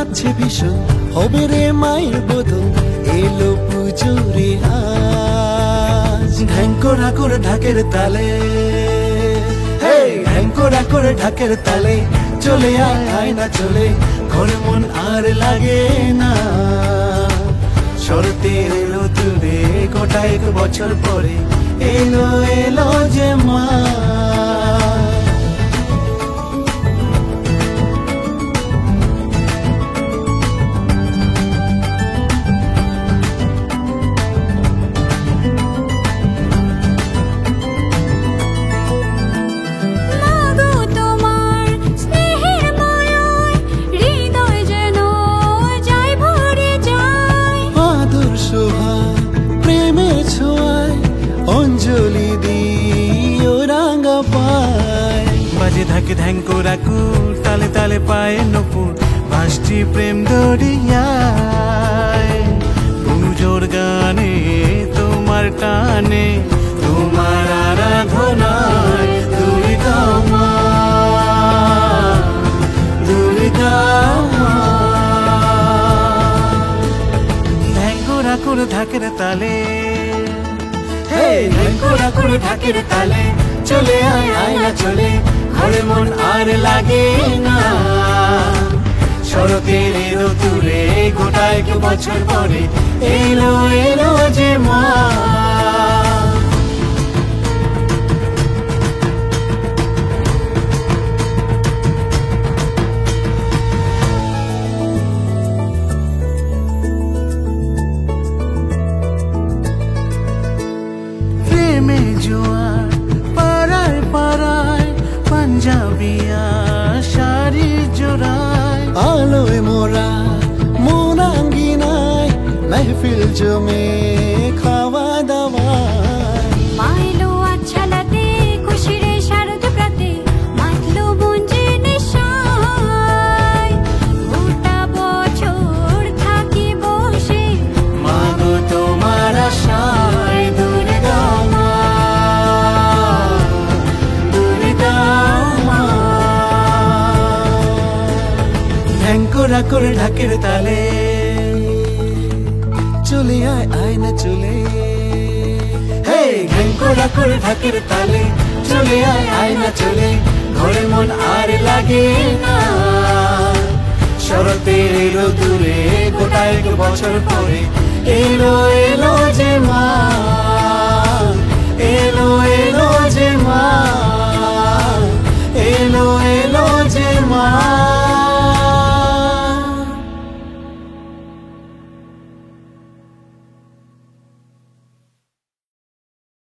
কাঁদছে ভীষণ হবে রে মায়ের বদন এলো পুজোরে আজ ঢ্যাঙ্করা করে ঢাকের তালে ঢ্যাঙ্করা করে ঢাকের তালে চলে আয় না চলে ঘরে মন আর লাগে না শরতের এলো দূরে গোটা এক বছর পরে এলো এলো যে মা অঞ্জলি দিও রাঙা পায় বাজে থাকে ঢ্যাঙ্করা কুল তালে তালে পায়ে নপুর ভাসছি প্রেম দরিয়ায় পুজোর গানে তোমার টানে তোমার আরাধনায় দুর্গা মা দুর্গা মা ঢ্যাঙ্করা করে ঢাকের তালে ঢ্যাঙ্করা করে ঢাকের তালে চলে আয় না চলে ঘরে মন আর লাগে না শরতের এলো দূরে গোটা এক বছর পরে এলো এলো যে মা জোয়ার পাড়ায় পাড়ায় পাঞ্জাবিয়া শাড়ি জোড়ায় আলোয় মোরা মন আঙ্গিনায় মেহফিল জমে খাওয়া দাওয়া মাইলো আচ্ছালাতে খুশিরে শারদ প্রাতে মাতলো মঞ্জে নেশায় গোটা বছর থাকি বসে মাগো তোমার আশায় দুর্গা মা দুর্গা মা ঢ্যাঙ্করা করে ঢাকের তালে চলে আয় না চলে ঢ্যাঙ্করা করে ঢাকের তালে চলে আয় না চলে ঘরে মন আর লাগে না শরতের এলো দূরে গোটা এক বছর পরে এলো এলো যে মা এলো এলো